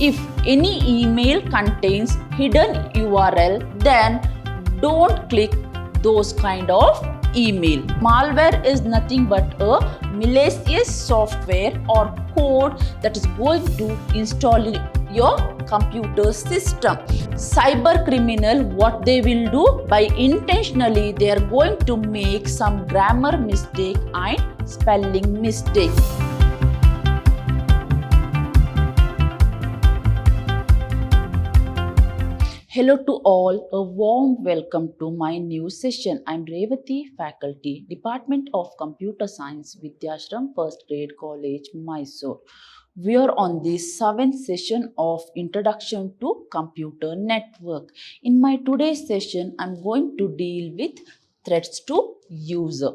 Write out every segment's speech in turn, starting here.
If any email contains hidden URL, then don't click those kind of email. Malware is nothing but a malicious software or code that is going to install in your computer system. Cyber criminal, what they will do, by intentionally they are going to make some grammar mistake and spelling mistake. Hello to all, a warm welcome to my new session. I'm Revati, faculty, Department of Computer Science, Vidyashram, First Grade College, Mysore. We are on the 7th session of Introduction to Computer Network. In my today's session, I'm going to deal with threats to user.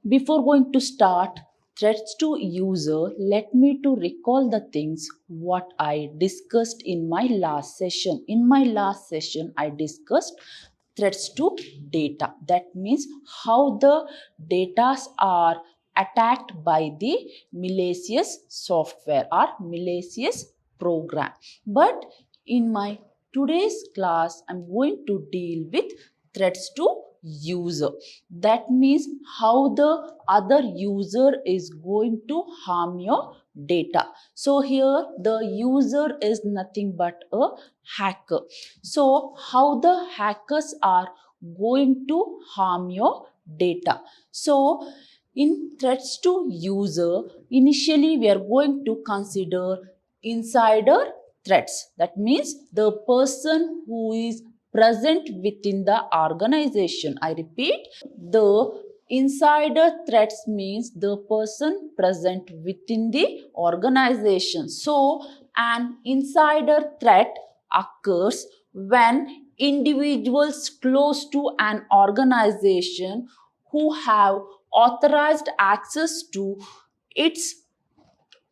Before going to start threats to user, let me to recall the things what I discussed in my last session. In my last session, I discussed threats to data. That means how the data are attacked by the malicious software or malicious program. But in my today's class, I'm going to deal with threats to user. That means how the other user is going to harm your data. So here the user is nothing but a hacker. So how the hackers are going to harm your data. So in threats to user, initially we are going to consider insider threats. That means the person who is present within the organization. I repeat, the insider threats means the person present within the organization. So, an insider threat occurs when individuals close to an organization who have authorized access to its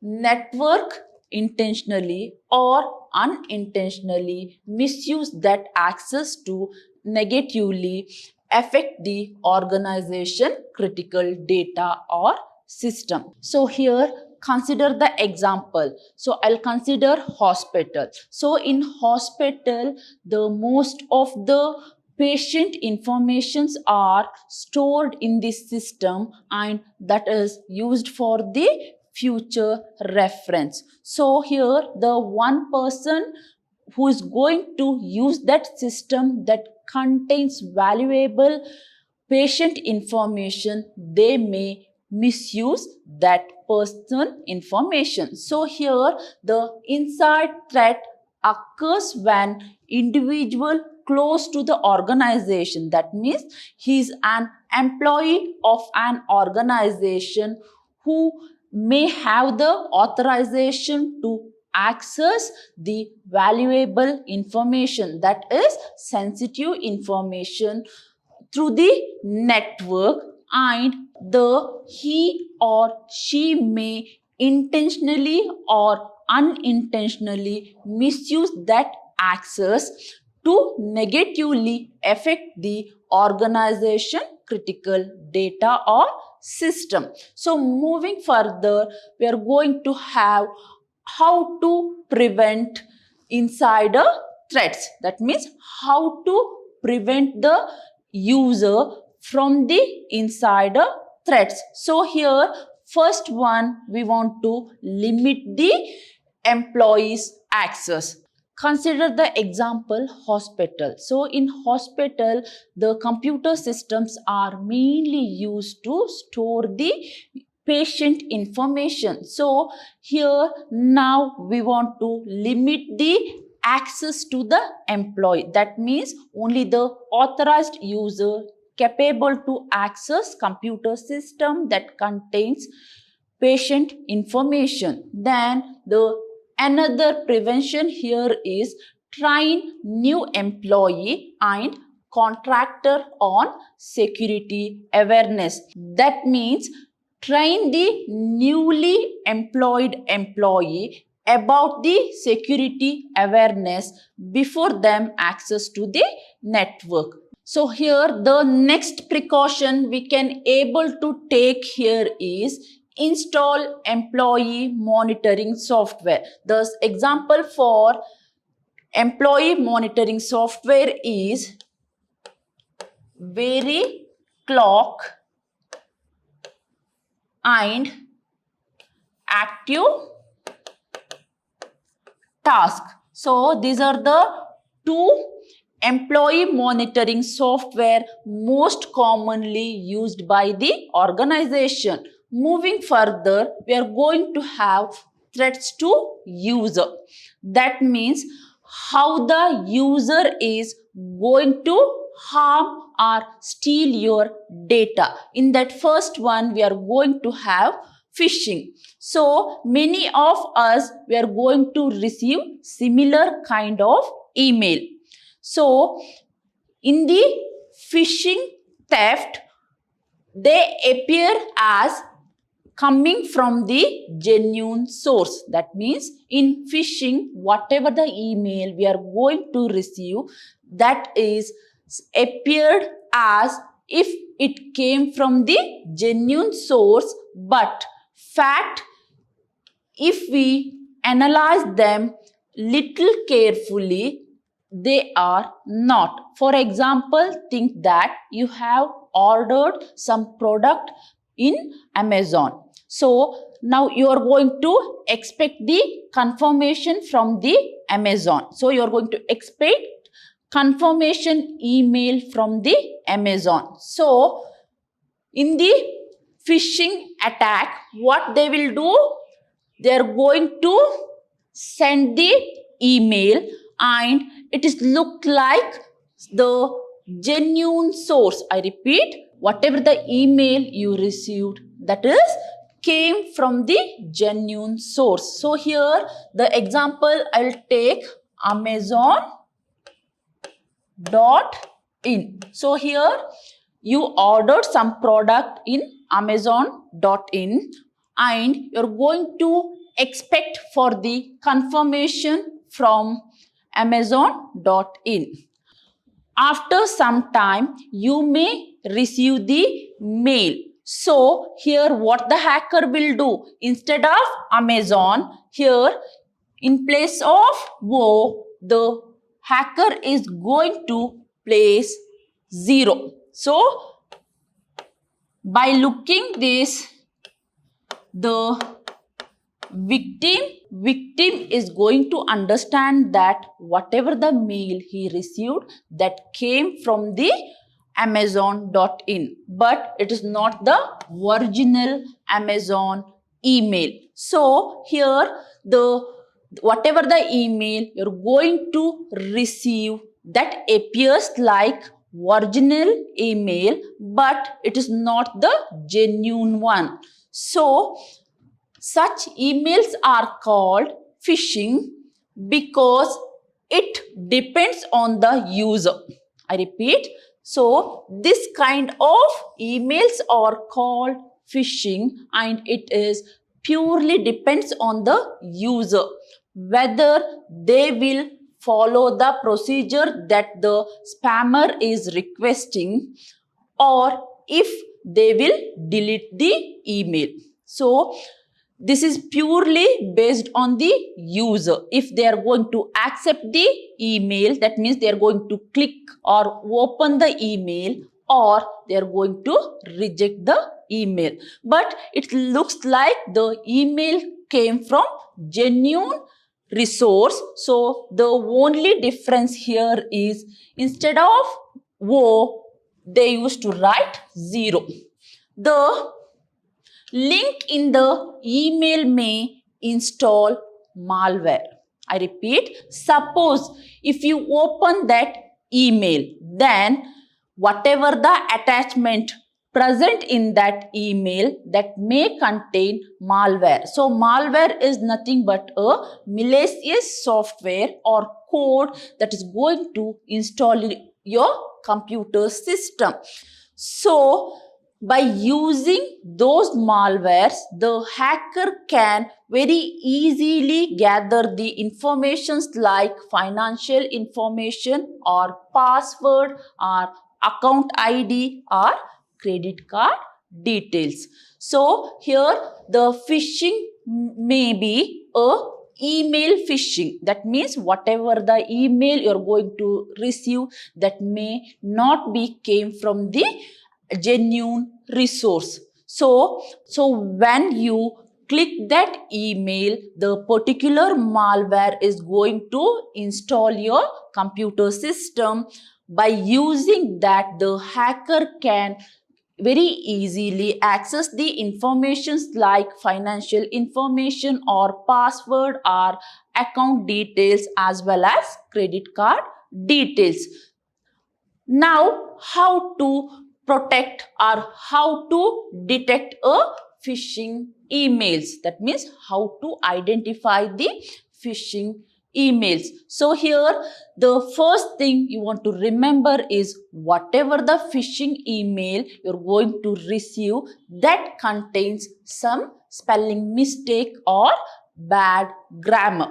network intentionally or unintentionally misuse that access to negatively affect the organization critical data or system. So here consider the example. So I'll consider hospital. So in hospital, the most of the patient informations are stored in this system and that is used for the future reference. So here the one person who is going to use that system that contains valuable patient information, they may misuse that person information. So here the inside threat occurs when individual close to the organization, that means he is an employee of an organization who may have the authorization to access the valuable information, that is sensitive information, through the network, and he or she may intentionally or unintentionally misuse that access to negatively affect the organization critical data or system. So moving further, we are going to have how to prevent insider threats. That means how to prevent the user from the insider threats. So here first one, we want to limit the employees' access. Consider the example hospital. So in hospital, the computer systems are mainly used to store the patient information. So here now we want to limit the access to the employee. That means only the authorized user capable to access computer system that contains patient information. Then the another prevention here is train new employee and contractor on security awareness. That means train the newly employed employee about the security awareness before them access to the network. So here the next precaution we can able to take here is install employee monitoring software. The example for employee monitoring software is VeriClock and Active Task. So these are the two employee monitoring software most commonly used by the organization. Moving further, we are going to have threats to user. That means how the user is going to harm or steal your data. In that first one, we are going to have phishing. So many of us, we are going to receive similar kind of email. So in the phishing theft, they appear as coming from the genuine source. That means in phishing, whatever the email we are going to receive, that is appeared as if it came from the genuine source, but fact, if we analyze them little carefully, they are not. For example, think that you have ordered some product in Amazon. So now you are going to expect the confirmation from the Amazon. So you are going to expect confirmation email from the Amazon. So in the phishing attack, what they will do? They are going to send the email and it is look like the genuine source. I repeat, whatever the email you received, that is came from the genuine source. So here the example I'll take Amazon.in. So here you ordered some product in Amazon.in and you're going to expect for the confirmation from Amazon.in. After some time, you may receive the mail. So here what the hacker will do, instead of Amazon, here in place of O, the hacker is going to place 0. So by looking this, the victim is going to understand that whatever the mail he received, that came from the Amazon.in, but it is not the original Amazon email. So here whatever the email you're going to receive, that appears like original email, but it is not the genuine one. So such emails are called phishing because it depends on the user. I repeat, so this kind of emails are called phishing and it is purely depends on the user, whether they will follow the procedure that the spammer is requesting or if they will delete the email. So this is purely based on the user. If they are going to accept the email, that means they are going to click or open the email, or they are going to reject the email. But it looks like the email came from genuine resource. So the only difference here is instead of O, they used to write 0. The link in the email may install malware. I repeat, suppose if you open that email, then whatever the attachment present in that email, that may contain malware. So malware is nothing but a malicious software or code that is going to install your computer system. So by using those malwares, the hacker can very easily gather the informations like financial information or password or account ID or credit card details. So here the phishing may be a email phishing. That means whatever the email you're going to receive, that may not be came from the genuine resource. So when you click that email, the particular malware is going to install your computer system. By using that, the hacker can very easily access the informations like financial information or password or account details as well as credit card details. Now, how to protect or how to detect a phishing emails? That means how to identify the phishing emails. So here the first thing you want to remember is whatever the phishing email you're going to receive, that contains some spelling mistake or bad grammar.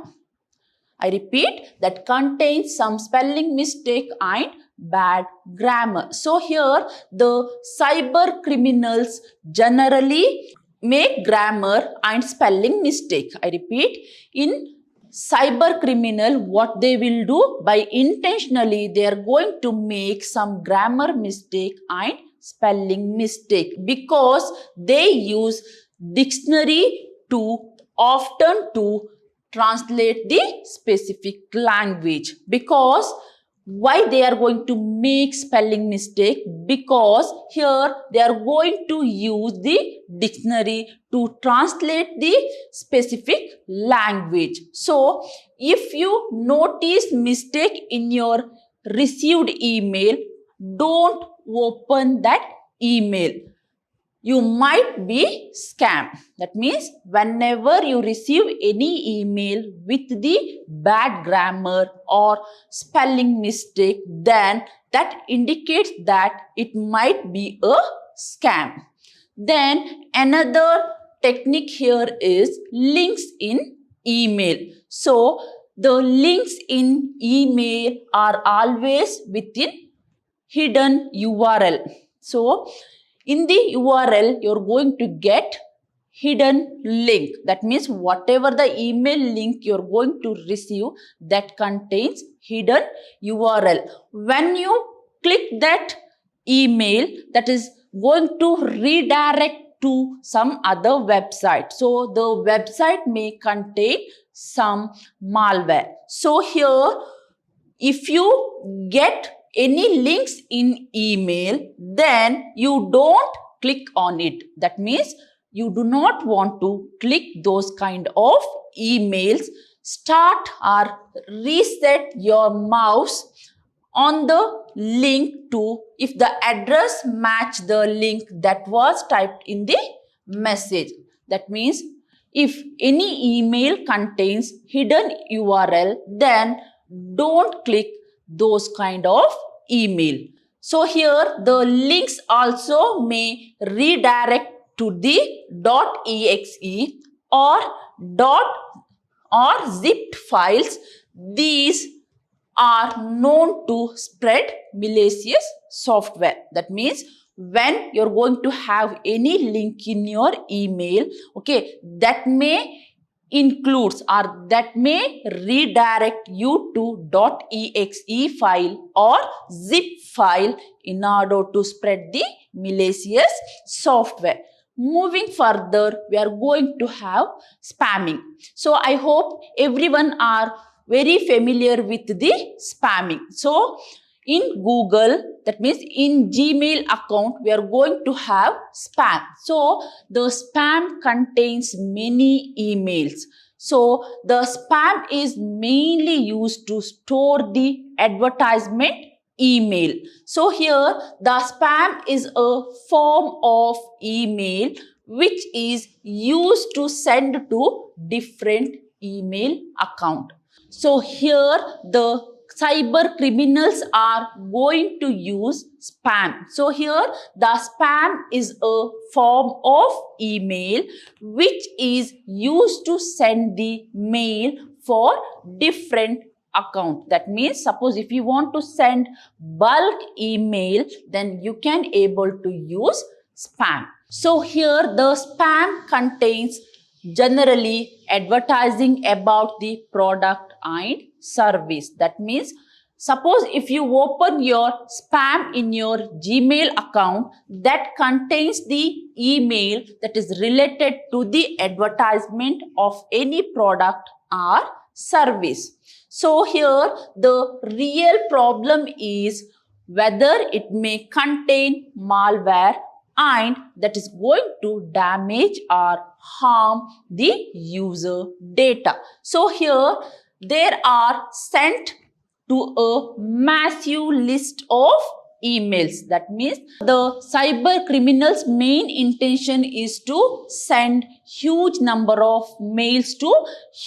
I repeat, that contains some spelling mistake and bad grammar. So here the cyber criminals generally make grammar and spelling mistake. I repeat, in cyber criminal, what they will do, by intentionally they are going to make some grammar mistake and spelling mistake, because they use dictionary to often to translate the specific language. Because why they are going to make spelling mistake? Because here they are going to use the dictionary to translate the specific language. So if you notice mistake in your received email, don't open that email. You might be scammed. That means whenever you receive any email with the bad grammar or spelling mistake, then that indicates that it might be a scam. Then another technique here is links in email. So the links in email are always within hidden URL. So in the URL, you're going to get hidden link. That means whatever the email link you're going to receive, that contains hidden URL. When you click that email, that is going to redirect to some other website. So the website may contain some malware. So here, if you get any links in email, then you don't click on it. That means you do not want to click those kind of emails. Start or reset your mouse on the link to, if the address match the link that was typed in the message. That means if any email contains hidden URL, then don't click those kind of email. So here the links also may redirect to the .exe or zipped files. These are known to spread malicious software. That means when you're going to have any link in your email, okay, that may includes or that may redirect you to .exe file or zip file in order to spread the malicious software. Moving further, we are going to have spamming. So I hope everyone are very familiar with the spamming. So in Google, that means in Gmail account, we are going to have spam. So the spam contains many emails. So the spam is mainly used to store the advertisement email. So here the spam is a form of email which is used to send to different email account. So here the cyber criminals are going to use spam. So here the spam is a form of email which is used to send the mail for different account. That means suppose if you want to send bulk email, then you can able to use spam. So here the spam contains generally advertising about the product and service. That means suppose if you open your spam in your Gmail account that contains the email that is related to the advertisement of any product or service. So here the real problem is whether it may contain malware and that is going to damage or harm the user data. So here there are sent to a massive list of emails. That means the cyber criminals main intention is to send huge number of mails to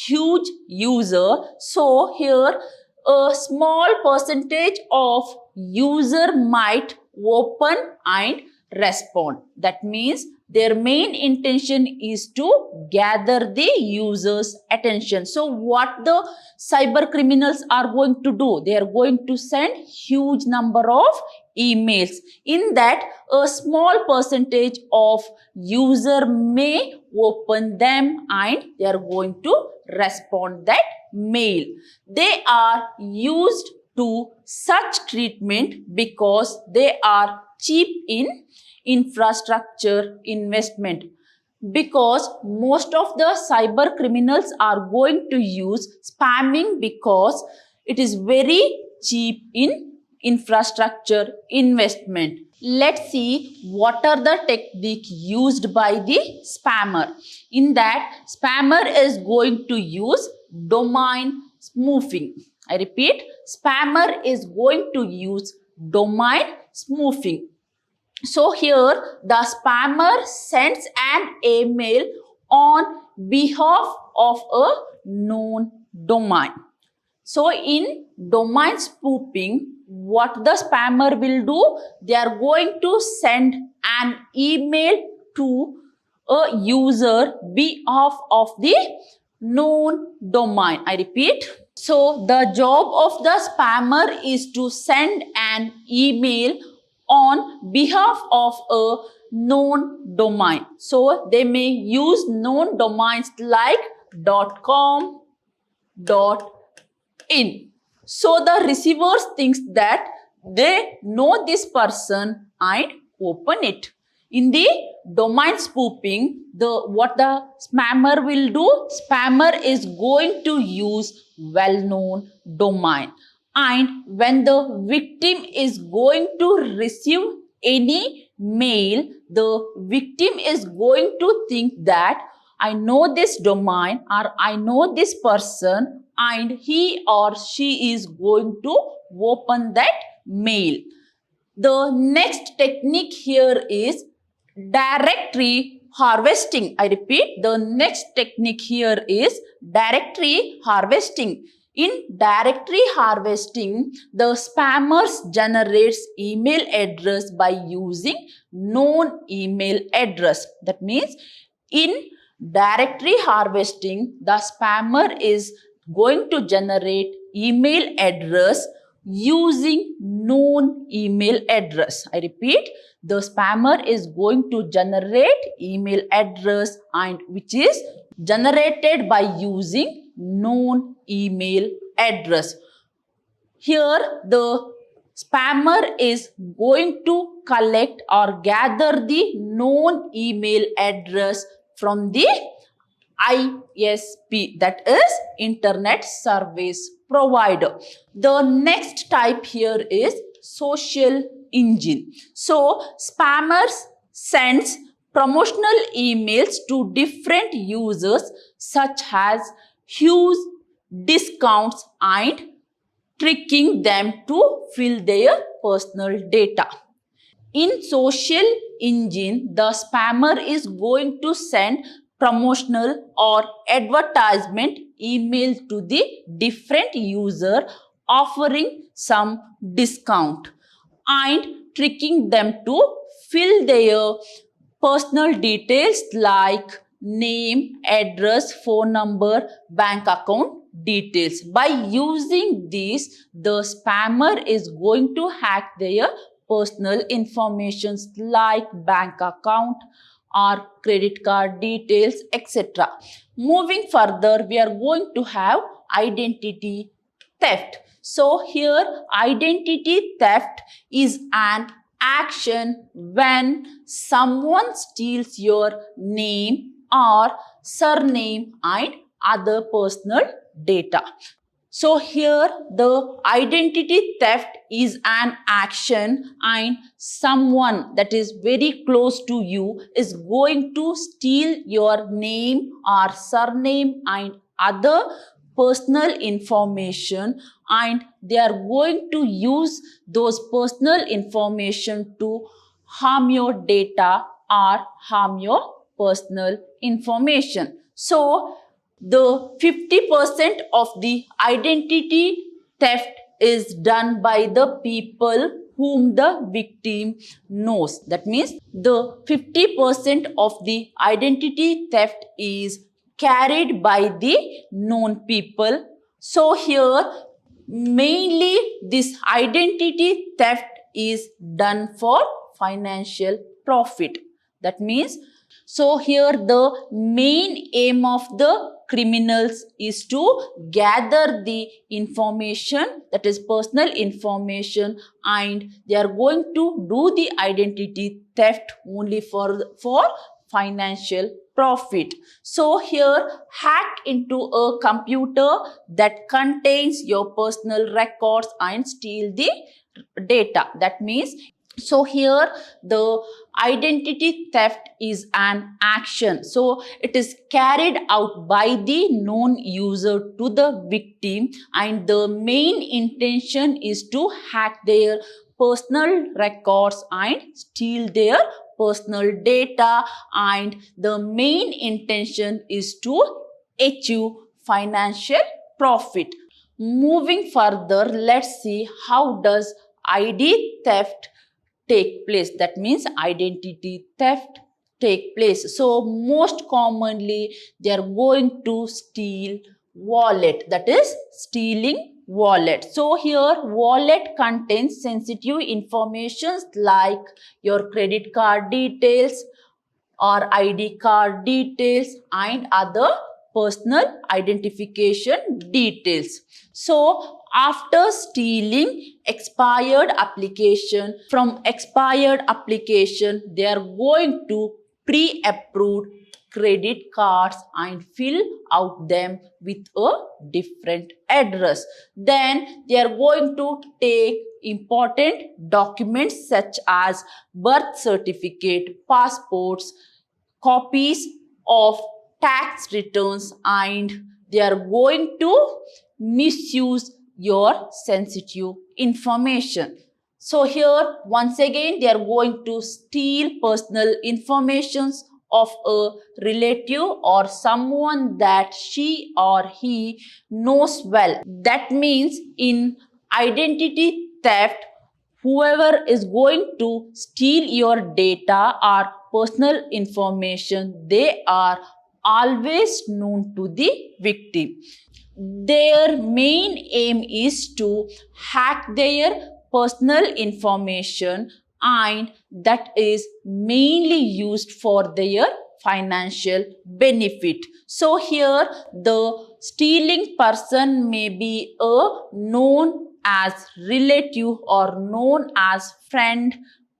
huge user. So here a small percentage of user might open and respond. That means their main intention is to gather the user's attention. So what the cyber criminals are going to do? They are going to send huge number of emails. In that, a small percentage of user may open them and they are going to respond that mail. They are used to such treatment because they are cheap in infrastructure investment, because most of the cyber criminals are going to use spamming because it is very cheap in infrastructure investment. Let's see what are the techniques used by the spammer. In that, spammer is going to use domain spoofing. I repeat, spammer is going to use domain spoofing. So here the spammer sends an email on behalf of a known domain. So in domain spoofing, what the spammer will do? They are going to send an email to a user behalf of the known domain. I repeat. So the job of the spammer is to send an email on behalf of a known domain. So they may use known domains like .com, .in. So the receivers thinks that they know this person and open it. In the domain spoofing, what the spammer will do? Spammer is going to use well-known domain. And when the victim is going to receive any mail, the victim is going to think that I know this domain or I know this person and he or she is going to open that mail. The next technique here is directory harvesting. I repeat, the next technique here is directory harvesting. In directory harvesting, the spammers generates email address by using known email address. That means in directory harvesting, the spammer is going to generate email address using known email address. I repeat, the spammer is going to generate email address and which is generated by using known email address. Here the spammer is going to collect or gather the known email address from the ISP, that is Internet Service Provider. The next type here is social engine. So spammers sends promotional emails to different users such as huge discounts and tricking them to fill their personal data. In social engine, the spammer is going to send promotional or advertisement email to the different user offering some discount and tricking them to fill their personal details like name, address, phone number, bank account details. By using this, the spammer is going to hack their personal information like bank account, or credit card details, etc. Moving further, we are going to have identity theft. So here identity theft is an action when someone steals your name or surname and other personal data. So here the identity theft is an action and someone that is very close to you is going to steal your name or surname and other personal information, and they are going to use those personal information to harm your data or harm your personal information. So the 50% of the identity theft is done by the people whom the victim knows. That means the 50% of the identity theft is carried by the known people. So here mainly this identity theft is done for financial profit. That means, so here the main aim of the criminals is to gather the information, that is personal information, and they are going to do the identity theft only for financial profit. So here hack into a computer that contains your personal records and steal the data. That means, so here the identity theft is an action. So it is carried out by the known user to the victim, and the main intention is to hack their personal records and steal their personal data, and the main intention is to achieve financial profit. Moving further, let's see how does ID theft take place. That means identity theft take place. So most commonly they are going to steal wallet, that is stealing wallet. So here wallet contains sensitive information like your credit card details or ID card details and other personal identification details. So after stealing expired application, from expired application they are going to pre-approved credit cards and fill out them with a different address. Then they are going to take important documents such as birth certificate, passports, copies of tax returns, and they are going to misuse your sensitive information. So here once again they are going to steal personal informations of a relative or someone that she or he knows well. That means in identity theft, whoever is going to steal your data or personal information, they are always known to the victim. Their main aim is to hack their personal information, and that is mainly used for their financial benefit. So here the stealing person may be a known as relative or known as friend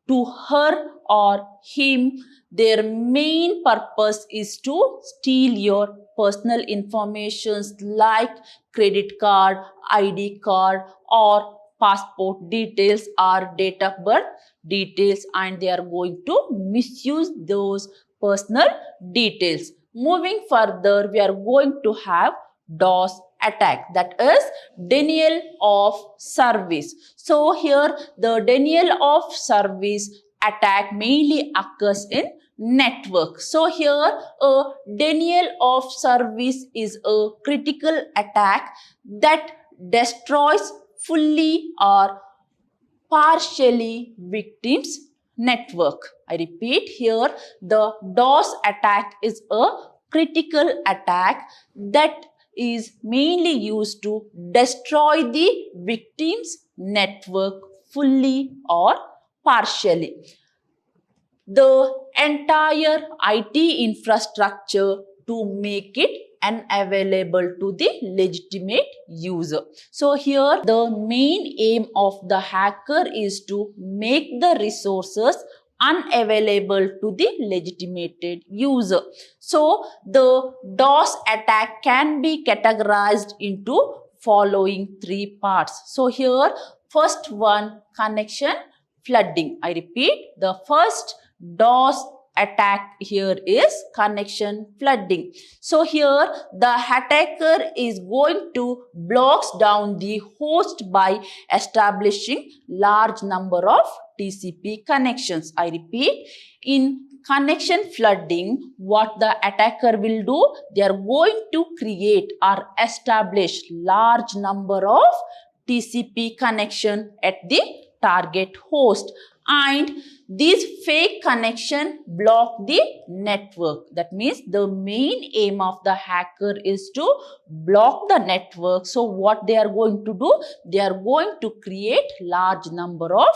to her or him. Their main purpose is to steal your personal information like credit card, ID card, or passport details or date of birth details, and they are going to misuse those personal details. Moving further, we are going to have DOS attack, that is denial of service. So here the denial of service attack mainly occurs in network. So here a denial of service is a critical attack that destroys fully or partially victims network. I repeat, here the DOS attack is a critical attack that is mainly used to destroy the victim's network fully or partially. the entire IT infrastructure to make it unavailable to the legitimate user. So here the main aim of the hacker is to make the resources unavailable to the legitimated user. So the DOS attack can be categorized into following three parts. So here first one, connection flooding. I repeat, the first DOS attack here is connection flooding. So here the attacker is going to block down the host by establishing large number of TCP connections. I repeat, in connection flooding, what the attacker will do, they are going to create or establish large number of TCP connection at the target host, and these fake connection block the network. That means the main aim of the hacker is to block the network. So what they are going to do, they are going to create large number of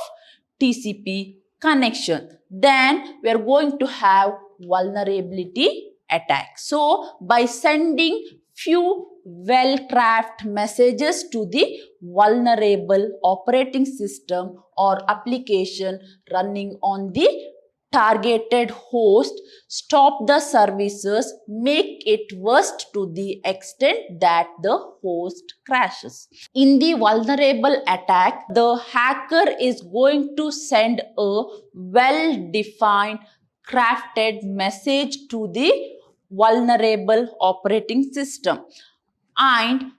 TCP connection. Then we are going to have vulnerability attack. So by sending few well-crafted messages to the vulnerable operating system or application running on the targeted host, stop the services, make it worst to the extent that the host crashes. In the vulnerable attack, the hacker is going to send a well-defined, crafted message to the vulnerable operating system, and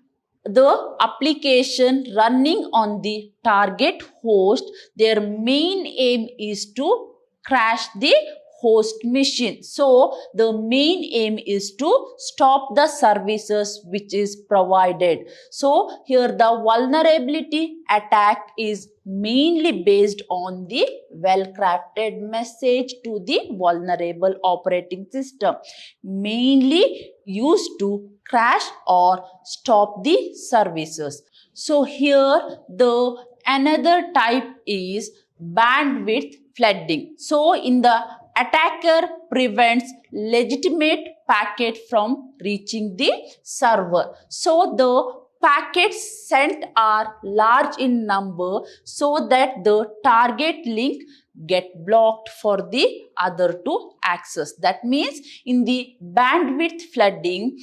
the application running on the target host, their main aim is to crash the host machine. So the main aim is to stop the services which is provided. So here the vulnerability attack is mainly based on the well-crafted message to the vulnerable operating system, mainly used to crash or stop the services. So here the another type is bandwidth flooding. So in the attacker prevents legitimate packet from reaching the server. So the packets sent are large in number so that the target link get blocked for the other to access. That means in the bandwidth flooding,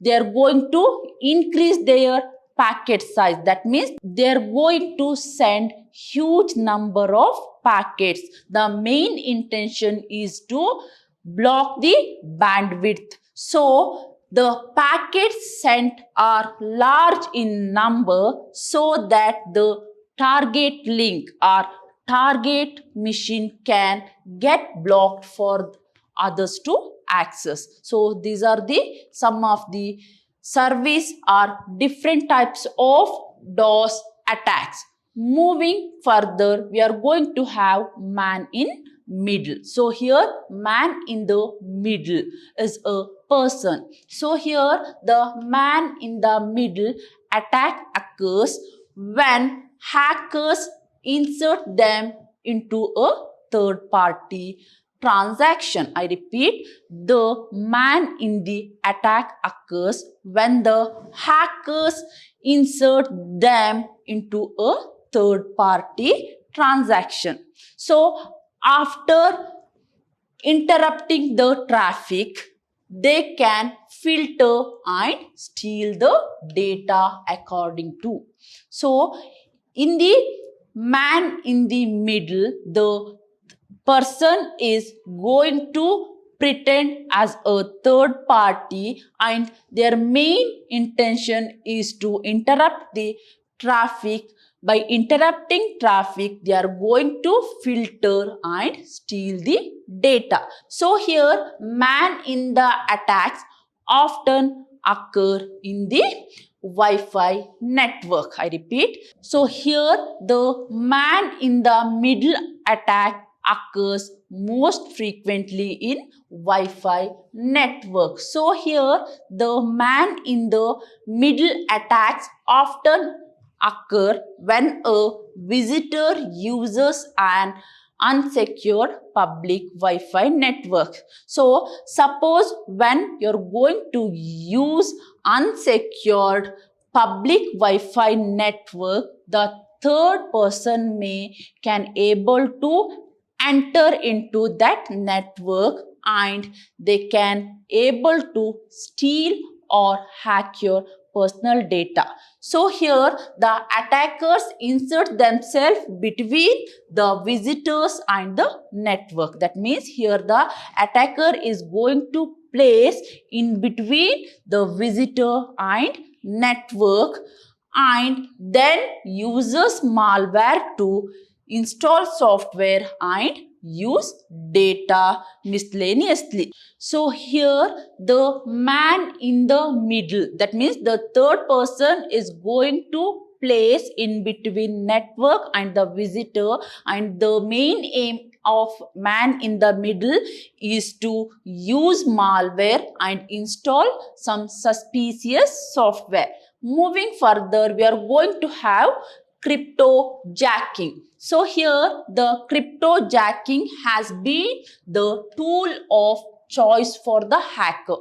they are going to increase their packet size. That means they are going to send huge number of packets. The main intention is to block the bandwidth. So the packets sent are large in number so that the target link or target machine can get blocked for others to access. So these are the some of the service or different types of DOS attacks. Moving further, we are going to have man in middle. So here man in the middle is a person. So here the man in the middle attack occurs when hackers insert them into a third party transaction. I repeat, the man in the attack occurs when the hackers insert them into a third party transaction. So after interrupting the traffic, they can filter and steal the data according to. So in the man in the middle, the person is going to pretend as a third party, and their main intention is to interrupt the traffic. By interrupting traffic, they are going to filter and steal the data. So here man in the attacks often occur in the Wi-Fi network. I repeat. So here the man in the middle attack occurs most frequently in Wi-Fi network. So here the man in the middle attacks often occur when a visitor uses an unsecured public Wi-Fi network. So suppose when you're going to use unsecured public Wi-Fi network, the third person can able to enter into that network and they can able to steal or hack your personal data. So here the attackers insert themselves between the visitors and the network. That means here the attacker is going to place in between the visitor and network and then uses malware to install software and use data miscellaneously. So here the man in the middle, that means the third person is going to place in between network and the visitor, and the main aim of man in the middle is to use malware and install some suspicious software. Moving further, we are going to have cryptojacking. So here the cryptojacking has been the tool of choice for the hacker.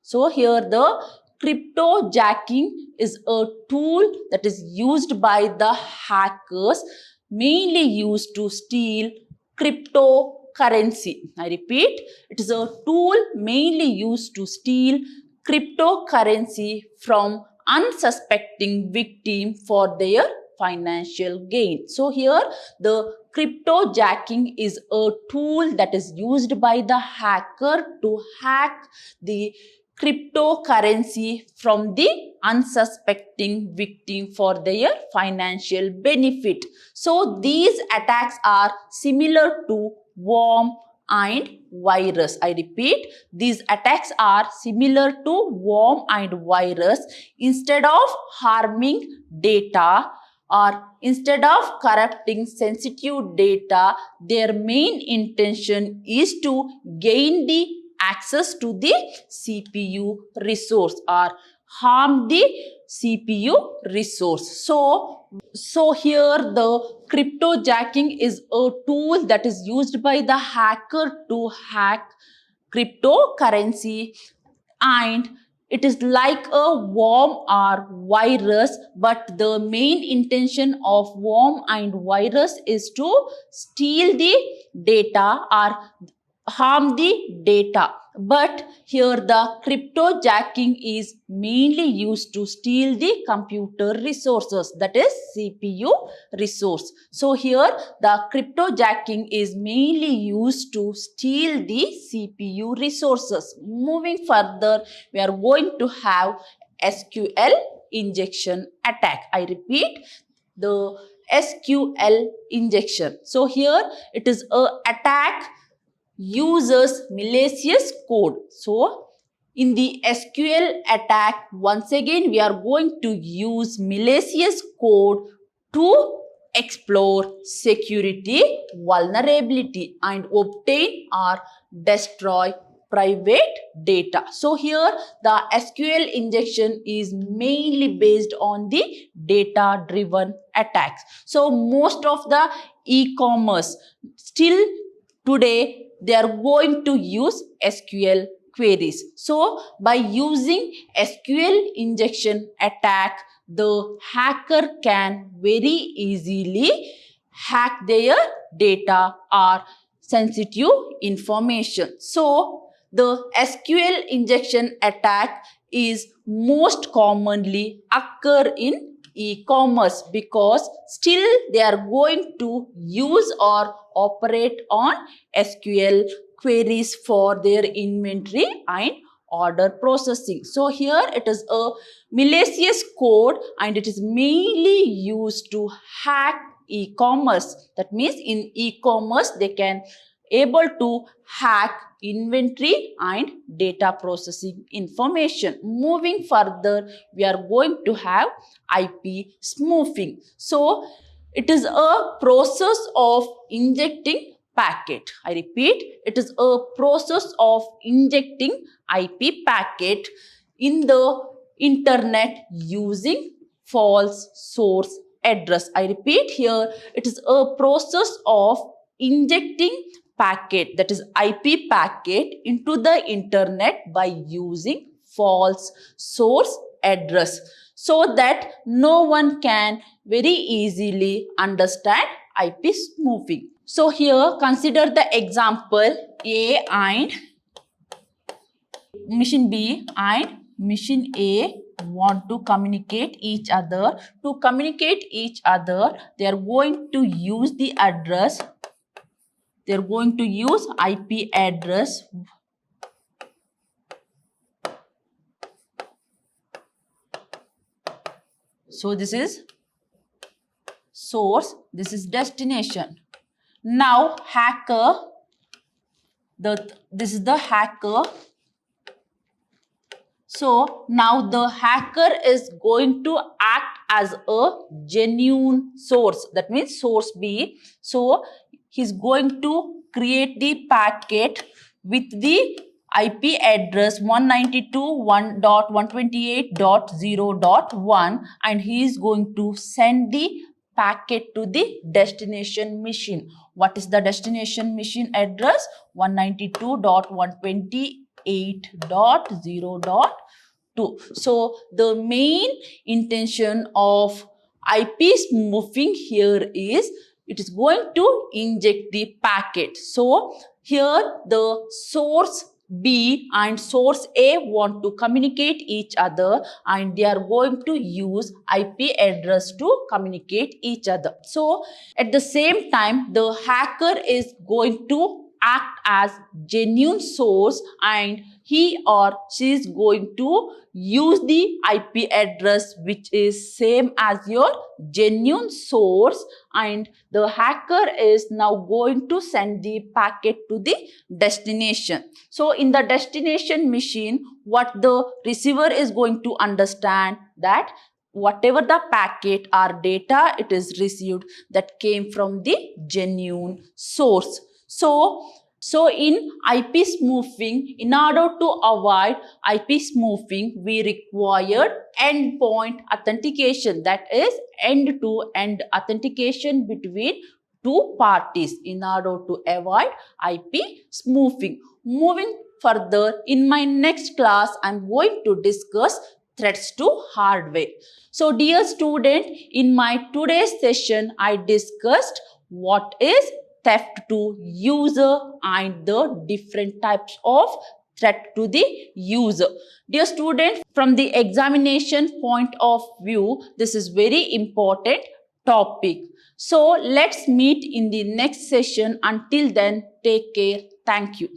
So here the cryptojacking is a tool that is used by the hackers, mainly used to steal cryptocurrency. I repeat, it is a tool mainly used to steal cryptocurrency from unsuspecting victim for their financial gain. So here the cryptojacking is a tool that is used by the hacker to hack the cryptocurrency from the unsuspecting victim for their financial benefit. So these attacks are similar to worm and virus. I repeat, these attacks are similar to worm and virus. Instead of harming data or instead of corrupting sensitive data, their main intention is to gain the access to the CPU resource or harm the CPU resource. So here the cryptojacking is a tool that is used by the hacker to hack cryptocurrency, and it is like a worm or virus, but the main intention of worm and virus is to steal the data or harm the data. But here the cryptojacking is mainly used to steal the computer resources, that is CPU resource. So here the cryptojacking is mainly used to steal the CPU resources. Moving further, we are going to have SQL injection attack. I repeat, the SQL injection. So here it is a attack uses malicious code. So in the SQL attack, once again we are going to use malicious code to explore security vulnerability and obtain or destroy private data. So here the SQL injection is mainly based on the data driven attacks. So most of the e-commerce still today they are going to use SQL queries. So by using SQL injection attack, the hacker can very easily hack their data or sensitive information. So the SQL injection attack is most commonly occur in e-commerce because still they are going to use or operate on SQL queries for their inventory and order processing. So here it is a malicious code and it is mainly used to hack e-commerce. That means in e-commerce they can able to hack inventory and data processing information. Moving further, we are going to have IP spoofing. So it is a process of injecting packet. I repeat, it is a process of injecting IP packet in the internet using false source address. I repeat here, it is a process of injecting packet, that is IP packet, into the internet by using false source address, so that no one can very easily understand IP spoofing. So here consider the example A and machine B and machine A want to communicate each other. To communicate each other, they are going to use the address. They are going to use IP address. So this is source, this is destination. Now hacker, this is the hacker. So now the hacker is going to act as a genuine source. That means source B. So he's going to create the packet with the IP address 192.1.128.0.1 and he is going to send the packet to the destination machine. What is the destination machine address? 192.128.0.2. So the main intention of IP spoofing here is it is going to inject the packet. So here the source B and source A want to communicate each other and they are going to use IP address to communicate each other. So at the same time, the hacker is going to act as genuine source and he or she is going to use the IP address which is same as your genuine source and the hacker is now going to send the packet to the destination. So in the destination machine, what the receiver is going to understand that whatever the packet or data it is received that came from the genuine source. So in IP spoofing, in order to avoid IP spoofing, we required endpoint authentication, that is end-to-end authentication between two parties in order to avoid IP spoofing. Moving further, in my next class, I am going to discuss threats to hardware. So dear student, in my today's session, I discussed what is theft to user and the different types of threat to the user. Dear student, from the examination point of view, this is very important topic. So let's meet in the next session. Until then, take care. Thank you.